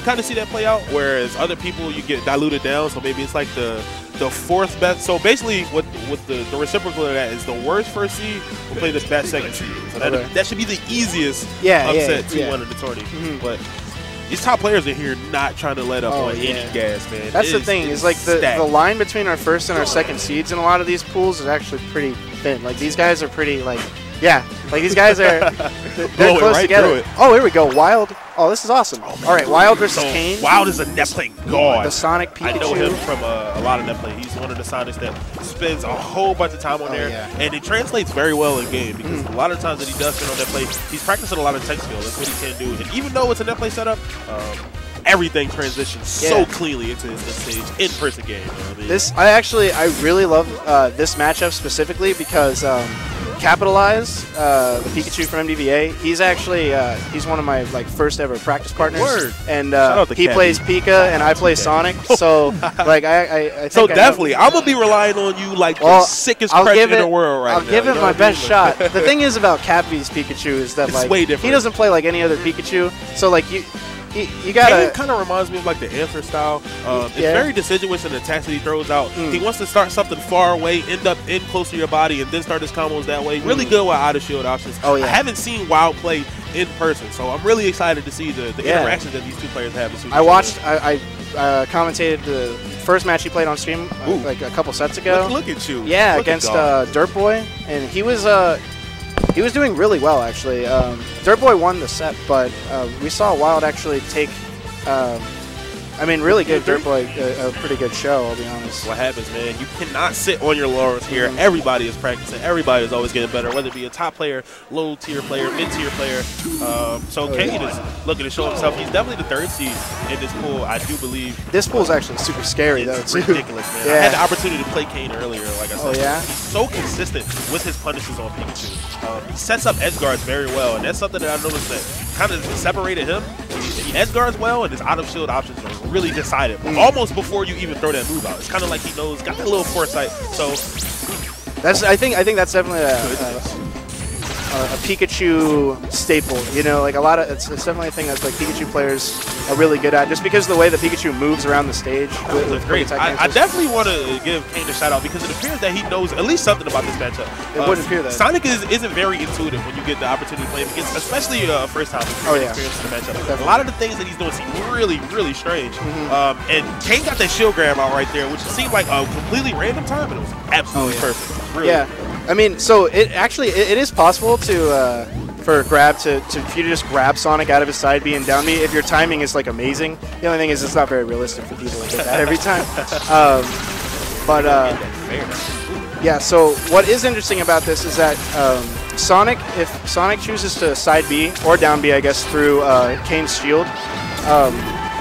kind of see that play out, whereas other people, you get diluted down, so maybe it's like the fourth best. So basically, what the reciprocal of that is the worst first seed will play the best second seed. So that should be the easiest upset 2-1 of the tourney. But these top players in here not trying to let up on any gas, man. That's the thing. Is like the line between our first and our second seeds in a lot of these pools is actually pretty thin. Like these guys are pretty like these guys are they're close together. Oh, here we go. Wyld. Oh, this is awesome. Oh, all right, Wyld versus Kain. Wyld is a net play god. The Sonic Pikachu. I know him from a lot of net play. He's one of the Sonics that spends a whole bunch of time on there, and it translates very well in game because a lot of times that he does spend on net play, he's practicing a lot of tech skill. That's what he can do. And even though it's a net play setup, everything transitions so cleanly into his stage in-person game. You know what I mean? I really love this matchup specifically because Capitalize, the Pikachu from MDVA, he's actually he's one of my first ever practice partners. And he plays Pika and I play Sonic. So I think definitely I'm gonna be relying on you like the sickest president in the world right now. I'll give it my best shot. The thing is about Cappy's Pikachu is that he doesn't play like any other Pikachu. So you gotta. It kind of reminds me of like the answer style. It's very deciduous in the attacks that he throws out. He wants to start something far away, end up in close to your body, and then start his combos that way. Really good with out of shield options. I haven't seen Wyld play in person, so I'm really excited to see the interactions that these two players have. I watched. I commentated the first match he played on stream like a couple sets ago. Look at you. Yeah, against Dirt Boy, and he was doing really well, actually. Dirt Boy won the set, but we saw Wyld actually take, really give Dirt Boy a pretty good show, I'll be honest. What happens, man, you cannot sit on your laurels here. Everybody is practicing. Everybody is always getting better, whether it be a top player, low-tier player, mid-tier player. Kain is looking to show himself. He's definitely the third seed in this pool, I do believe. This pool is actually super scary, though, too. It's ridiculous, man. I had the opportunity to play Kain earlier, like I said. He's so consistent with his punishes on Pikachu. He sets up edge guards very well, and that's something that I noticed that kind of separated him. He edge guards well, and his out-of-shield options are really decided, almost before you even throw that move out. It's kind of like he knows, got that little foresight. So I think that's definitely a Pikachu staple. You know, like it's definitely a thing that's like Pikachu players are really good at, just because of the way that Pikachu moves around the stage. With great. I definitely want to give Kain a shout out because it appears that he knows at least something about this matchup. It wouldn't appear that. Sonic isn't very intuitive when you get the opportunity to play him against, especially first time experience in the matchup. Definitely. A lot of the things that he's doing seem really, really strange. And Kain got that shield grab out right there, which seemed like a completely random time, but it was absolutely perfect. Really. I mean, so it is possible to for grab for you to just grab Sonic out of his side being down B if your timing is like amazing. The only thing is it's not very realistic for people to get that every time. Yeah. So what is interesting about this is that Sonic, if Sonic chooses to side B or down B, I guess through Kain's shield,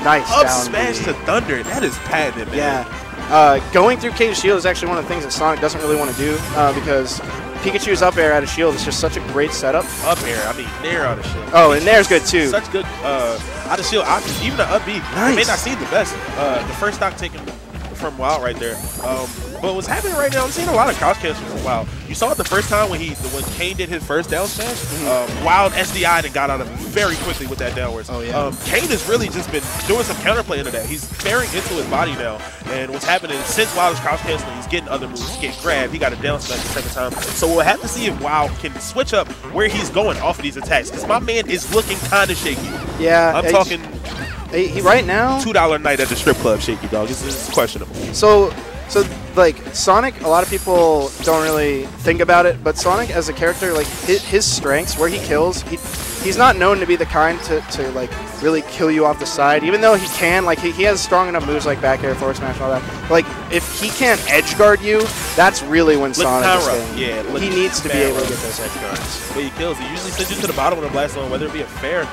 nice up down smash B. to Thunder. That is patented, man. Yeah. Going through Kain's shield is actually one of the things that Sonic doesn't really want to do because Pikachu's up air out of shield is just such a great setup. Up air, I mean nair out of shield. Oh, and nair's good too. Such good out of shield options. Even the up B. Nice. It may not seem the best. The first stock taken from Wyld right there. But what's happening right now, I'm seeing a lot of cross cancels from Wyld. You saw it the first time when Kain did his first down smash. Wyld SDI'd and got out of it very quickly with that downwards. Kain has really just been doing some counterplay into that. He's bearing into his body now. And what's happening is since Wyld is cross canceling, he's getting other moves. He's getting grabbed. He got a down smash the second time. So we'll have to see if Wyld can switch up where he's going off of these attacks. Because my man is looking kind of shaky. Yeah. I'm talking he right now $2 night at the strip club shaky, dog. This is questionable. So like Sonic, a lot of people don't really think about it, but Sonic as a character, like his strengths, where he kills, he's not known to be the kind to like really kill you off the side. Even though he can, like he has strong enough moves like back air, forward smash, and all that. Like if he can't edge guard you, that's really when Sonic is staying. Yeah, he needs to be able to get those edge guards. But he kills. He usually sends you to the bottom of the blast zone, whether it be a fair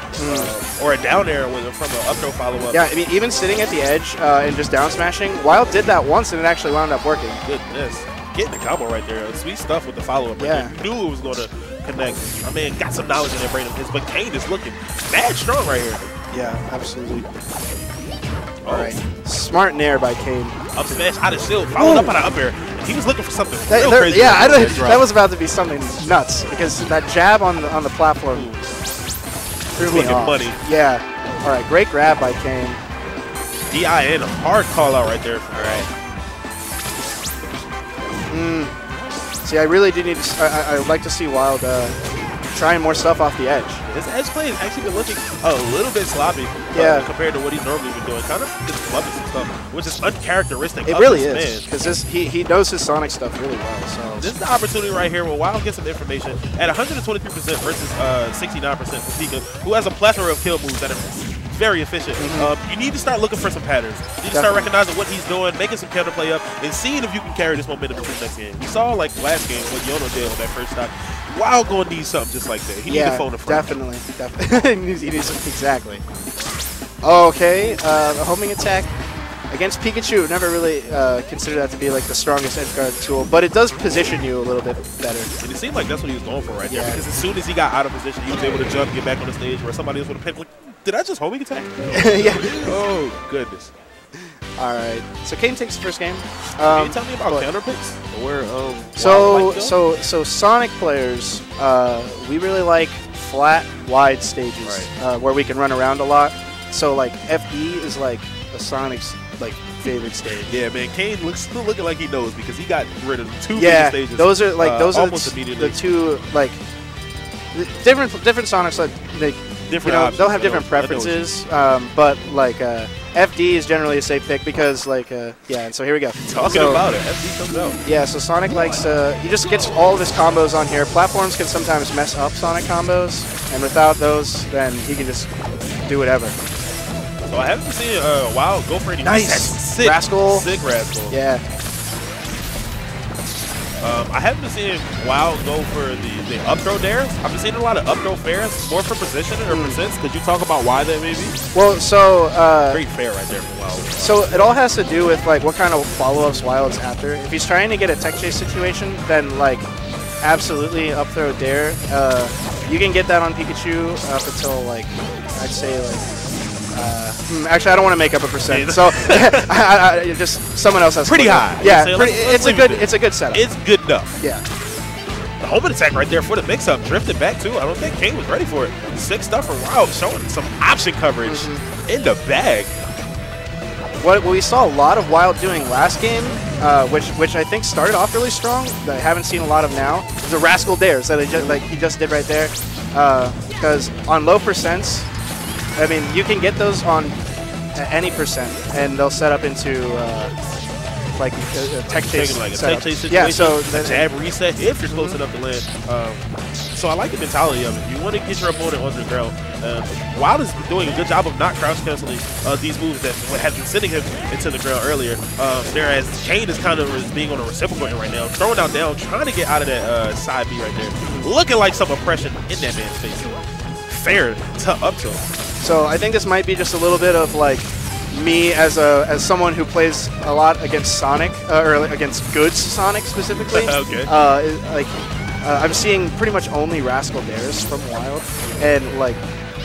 or a down air from an up throw follow up. Yeah, I mean even sitting at the edge and just down smashing, Wyld did that once and it actually wound up working. Goodness. Getting the combo right there. Sweet stuff with the follow-up. Yeah. Right there. Knew it was going to connect. My man got some knowledge in that brain of his, but Kain is looking mad strong right here. Yeah, absolutely. All right. Smart nair by Kain. Up smash out of shield, followed up on an up air. He was looking for something real crazy. Yeah, that was about to be something nuts because that jab on the platform threw me off. Money. Yeah. All right, great grab by Kain. DIN, a hard call out right there from See, I really do need to. I would like to see Wyld trying more stuff off the edge. His edge play has actually been looking a little bit sloppy compared to what he's normally been doing. Kind of just flubbing some stuff, which is uncharacteristic. It really is, because he knows his Sonic stuff really well. So this is the opportunity right here where Wyld gets some information at 123% versus 69% for Pika, who has a plethora of kill moves that are very efficient. You need to start looking for some patterns. You need to start recognizing what he's doing, making some counterplay up, and seeing if you can carry this momentum into the next game. We saw like last game what Yono did on that first stock. Wyld gonna need something just like that. He needs a phone in front. Definitely. he needs exactly. Okay, the homing attack against Pikachu. Never really considered that to be like the strongest edge guard tool, but it does position you a little bit better. And it seemed like that's what he was going for right there, because as soon as he got out of position, he was able to jump, get back on the stage where somebody else would have picked. Like, did I just homing attack? Yeah. Oh goodness. All right, so Kain takes the first game. Can you tell me about counter picks? Where so Sonic players, we really like flat, wide stages where we can run around a lot. So like FE is like a Sonic's like favorite stage. Yeah, man, Kain still looking like he knows because he got rid of two stages. those are like those are immediately. The two like different Sonics like they'll have different preferences, but like FD is generally a safe pick because like and so here we go. Talking about it, FD comes out. Yeah, so Sonic likes he just gets all of his combos on here. Platforms can sometimes mess up Sonic combos, and without those, then he can just do whatever. So I haven't seen Wyld go for any sick Rascal. Sick Rascal. Yeah. I haven't been seeing Wyld go for the up throw dares. I've been seeing a lot of up throw fairs, more for positioning or percents. Could you talk about why that may be? Well, so great fair right there for Wyld. So it all has to do with like what kind of follow-ups Wyld's after. If he's trying to get a tech chase situation, then like absolutely up throw dare. You can get that on Pikachu up until like I'd say like. Actually, I don't want to make up a percent, so I just someone else has pretty high. Yeah, it's a good setup. It's good enough. Yeah. The homing attack right there for the mix-up, drifted back too. I don't think Kain was ready for it. Sick stuff from Wyld, showing some option coverage in the bag. What we saw a lot of Wyld doing last game, which I think started off really strong, that I haven't seen a lot of now, the Rascal dares that he just did right there. Because on low percents, I mean, you can get those on any percent, and they'll set up into like a tech chase. Like a tech chase situation. Yeah, so a jab reset if you're close enough to land. So I like the mentality of it. You want to get your opponent on the ground. Wyld is doing a good job of not crouch canceling these moves that have been sending him into the ground earlier. Whereas Kain is kind of being on a reciprocal end right now, throwing out down, trying to get out of that side B right there, looking like some oppression in that man's face. Fair to up to him. So I think this might be just a little bit of like me as someone who plays a lot against Sonic or against good Sonic specifically. Okay. I'm seeing pretty much only Rascal dares from Wyld, and like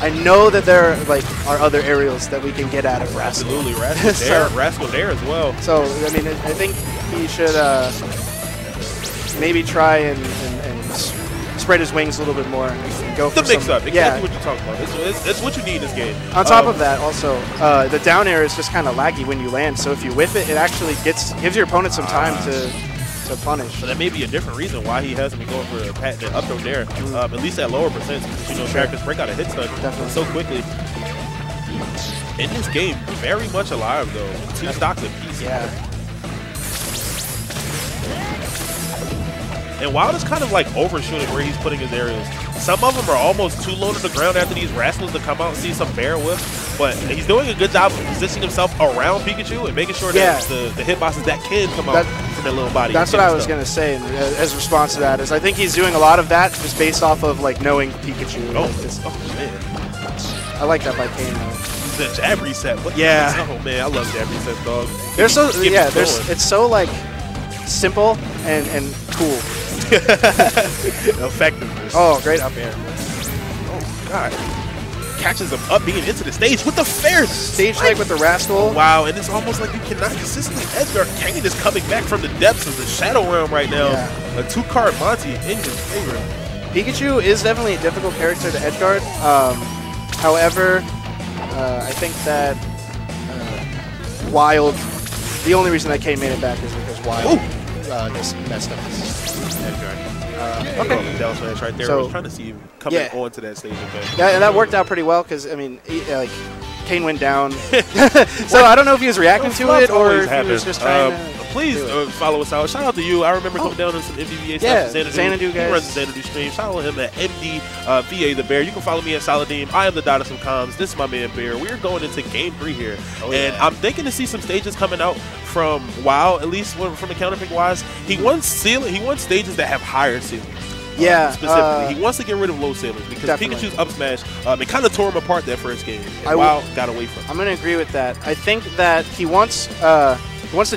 I know that there like are other aerials that we can get out of Rascal. Absolutely, Rascal dare, Rascal dare as well. So I mean, I think he should maybe try and spread his wings a little bit more and go for the mix-up. Exactly what yeah. you're talking about. It's what you need in this game. On top of that, also, the down air is just kind of laggy when you land. So if you whiff it, it actually gives your opponent some time to punish. So that may be a different reason why he hasn't been going for a patented up throw dare, at least at lower percents. Because, characters break out a hit stun so quickly. In this game, very much alive, though. 2 stocks apiece. Yeah. And Wyld is kind of like overshooting where he's putting his aerials. Some of them are almost too low to the ground after these Rascals to come out and see some bear whiff. But he's doing a good job of positioning himself around Pikachu and making sure that the hitboxes that can come out from that little body. That's what I was going to say as a response to that. Is I think he's doing a lot of that just based off of like knowing Pikachu. Oh, man. I like that by Kain though. The jab reset. Oh man, I love jab resets, dog. It's so like simple and cool. Effectiveness. Oh, great up air. Oh god. Catches him up being into the stage with the fair stage leg with the Rascal. Wow, and it's almost like you cannot consistently edge guard. Kain is coming back from the depths of the Shadow Realm right now. Yeah. A 2-card Monty in his favor. Pikachu is definitely a difficult character to edge guard. However, I think that Wyld, the only reason that Kain made it back is because Wyld just messed up his edge guard. Okay. That was fast right there. So, I was trying to see him coming onto that stage. Yeah, and that worked out pretty well because, I mean, like, Kain went down. So I don't know if he was reacting to it or if he was just trying to... Please follow us out. Shout out to you. I remember coming down on some MDVA stuff. Xanadu guys. He runs the Xanadu stream. Follow him at MDVA the Bear. You can follow me at Saladim. I am the Dot of some comms. This is my man Bear. We're going into Game 3 here. And I'm thinking to see some stages coming out from WoW, at least from the counterpick wise. He wants stages that have higher ceilings. Yeah. Specifically. He wants to get rid of low ceilings because Pikachu's up smash, it kind of tore him apart that first game. And WoW got away from him. I'm going to agree with that. I think that he wants to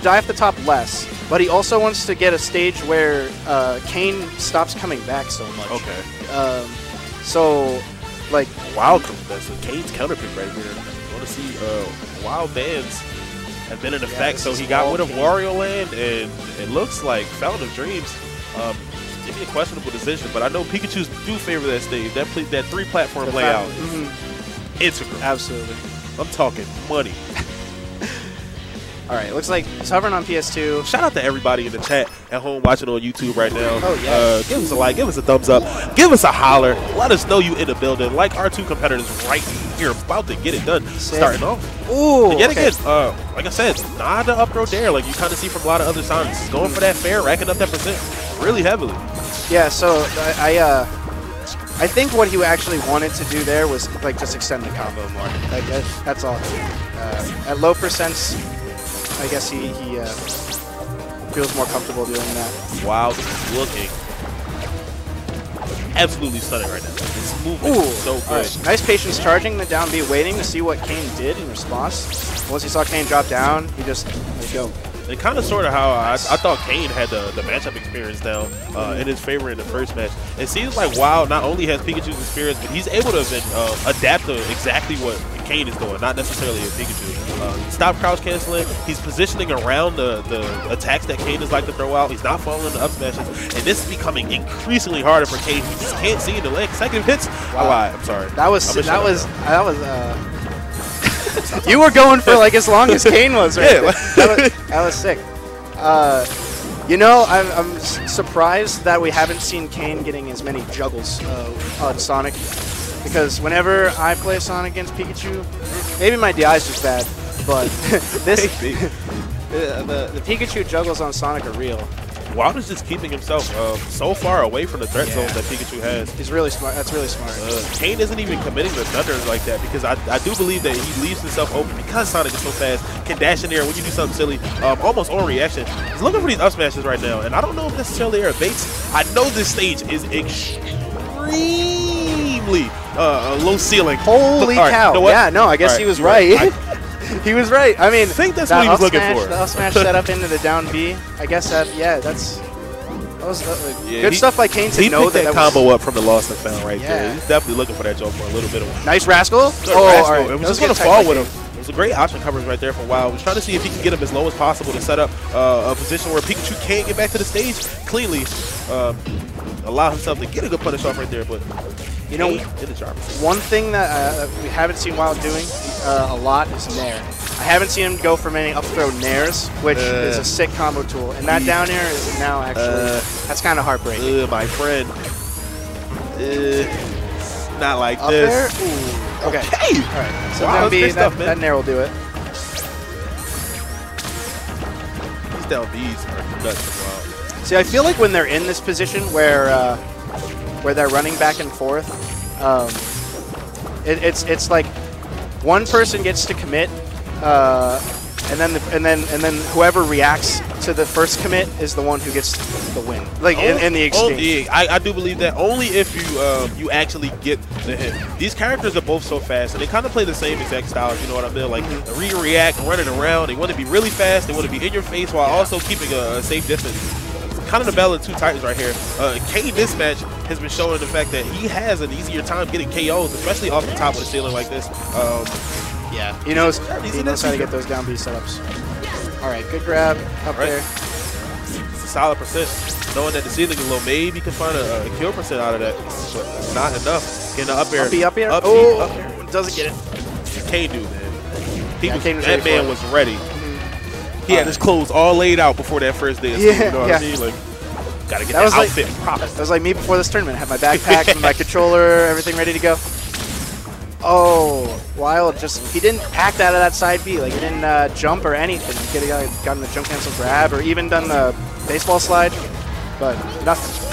die off the top less, but he also wants to get a stage where Kain stops coming back so much. Okay. So, like... WoW, that's Kain's counterpick right here. I want to see WoW bans have been in effect, so he got rid of Wario Land, and it looks like Fountain of Dreams. Maybe a questionable decision, but I know Pikachu's do favor that stage. That 3-platform layout is integral. Absolutely. I'm talking money. All right, looks like it's hovering on PS2. Shout out to everybody in the chat at home watching on YouTube right now. Oh, yeah. Give us a like, give us a thumbs up, give us a holler. Let us know you in the building. Like our two competitors right here, about to get it done. Starting off. Ooh, and yet again, like I said, not the up throw there like you kind of see from a lot of other Sonics. He's going for that fair, racking up that percent really heavily. Yeah, so I think what he actually wanted to do there was like just extend the combo more. Like that's all. At low percents, I guess he feels more comfortable doing that. Wyld is looking absolutely stunning right now. This movement is so good. Right. Nice patience charging the down B, waiting to see what Kain did in response. Once he saw Kain drop down, he just let go. And kind of sort of how I thought Kain had the matchup experience down in his favor in the first match. It seems like Wyld not only has Pikachu's experience, but he's able to then adapt to exactly what Kain is doing, not necessarily a Pikachu. Stop crouch canceling. He's positioning around the attacks that Kain is like to throw out. He's not falling the up smashes. And this is becoming increasingly harder for Kain. He just can't see in the leg. Second hits. Wow. I lied. I'm sorry. That was you were going for like as long as Kain was, right? Yeah, that was sick. You know, I'm surprised that we haven't seen Kain getting as many juggles on Sonic, because whenever I play Sonic against Pikachu, maybe my DI is just bad, but the Pikachu juggles on Sonic are real. Wyld is just keeping himself so far away from the threat zone that Pikachu has. He's really smart. That's really smart. Kain isn't even committing the thunders like that, because I do believe that he leaves himself open because Sonic is so fast, can dash in there when you do something silly, almost on reaction. He's looking for these up smashes right now, and I don't know if necessarily they're baits. I know this stage is extremely low ceiling. Holy cow. You know yeah, no, I guess he was right. He was right. I mean, I think that's what he was looking for. The up smash set up into the down B. I guess that, yeah, that was good stuff by Kain to know that combo up from the lost and found right there. He's definitely looking for that jump for a little bit of nice rascal. Rascal. All right. It was just going to fall with him. It was a great option coverage right there for Wyld. We're trying to see if he can get him as low as possible to set up a position where Pikachu can't get back to the stage cleanly. Allow himself to get a good punish off right there, but you know, one thing that we haven't seen Wyld doing a lot is Nair. I haven't seen him go for many up throw Nairs, which is a sick combo tool. And that down air is now actually, that's kind of heartbreaking. My friend. Not like up this. There? Ooh. Okay. All right. So that Nair will do it. These down Bs are nuts for Wyld. See, I feel like when they're in this position where they're running back and forth, it's like one person gets to commit, and then whoever reacts to the first commit is the one who gets the win. Like in the exchange. I do believe that only if you actually get the hit. These characters are both so fast, and they kind of play the same exact styles. You know what I mean? Like react, running around. They want to be really fast. They want to be in your face while also keeping a safe distance. Kind of the battle of two titans right here. Kain this match has been showing the fact that he has an easier time getting KOs, especially off the top of the ceiling like this. Yeah, he knows how to get those down B setups. All right, good grab up there. It's a solid percent. Knowing that the ceiling is low, maybe you can find a kill percent out of that, but not enough. Getting the up air. Up air. Oh, doesn't get it. Kain do, man? That man was ready. He had his clothes all laid out before that first day of school, you know what I mean? Like, gotta get that outfit proper. That was like me before this tournament. I had my backpack with my controller, everything ready to go. Oh, Wyld he didn't act out of that side B. Like, he didn't jump or anything. He could have gotten the jump cancel grab or even done the baseball slide, but nothing.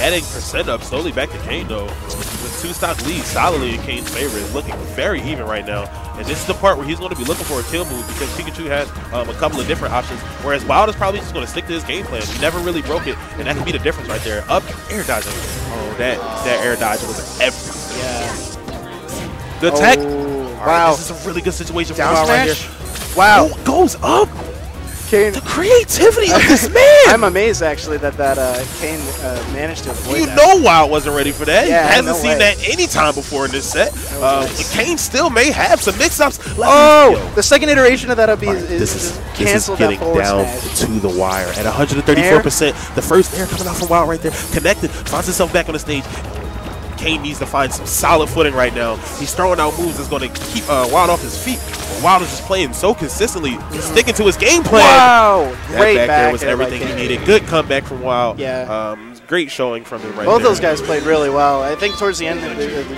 Adding percent up slowly back to Kain, though. With 2-stock lead solidly in Kain's favor. It's looking very even right now. And this is the part where he's going to be looking for a kill move because Pikachu has a couple of different options, whereas Wyld is probably just going to stick to his game plan. He never really broke it, and that can be the difference right there. Up, air dodging. Oh, that air dodge was everything. Yeah. The tech. Wow. Right, this is a really good situation for Wyld right here. Wow. Oh, goes up. Kain. The creativity of this man! I'm amazed, actually, that Kain managed to avoid that. You know Wyld wasn't ready for that. Yeah, he hasn't seen that any time before in this set. Kain still may have some mix-ups. The second iteration of that up is canceled. This is getting down to the wire. At 134%, the first air coming out from Wyld right there. Connected, finds himself back on the stage. Kain needs to find some solid footing right now. He's throwing out moves that's going to keep Wyld off his feet. Wyld is just playing so consistently, sticking to his game plan. Wow! Great back there was air everything he needed. Good comeback from Wyld. Yeah. Great showing from him right Both there. those guys played really well. I think towards the end,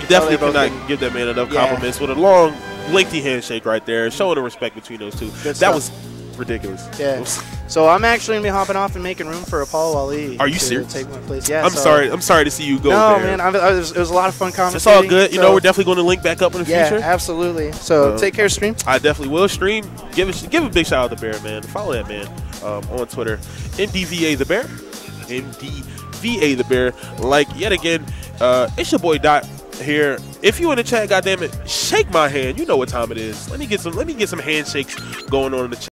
definitely could not give that man enough compliments with a long, lengthy handshake right there, showing the respect between those two. That was ridiculous. Yeah. So I'm actually gonna be hopping off and making room for Apollo Ali. Are you serious? Take my place. Yeah. I'm sorry to see you go no, there. man. It was a lot of fun commentating. It's all good. You know, we're definitely going to link back up in the future. Yeah, absolutely. So take care, stream. I definitely will stream. Give a big shout out to Bear, man. Follow that man on Twitter. NDVA the Bear. NDVA the Bear. Like yet again, it's your boy Dot here. If you in the chat, goddammit, shake my hand. You know what time it is. Let me get some handshakes going on in the chat.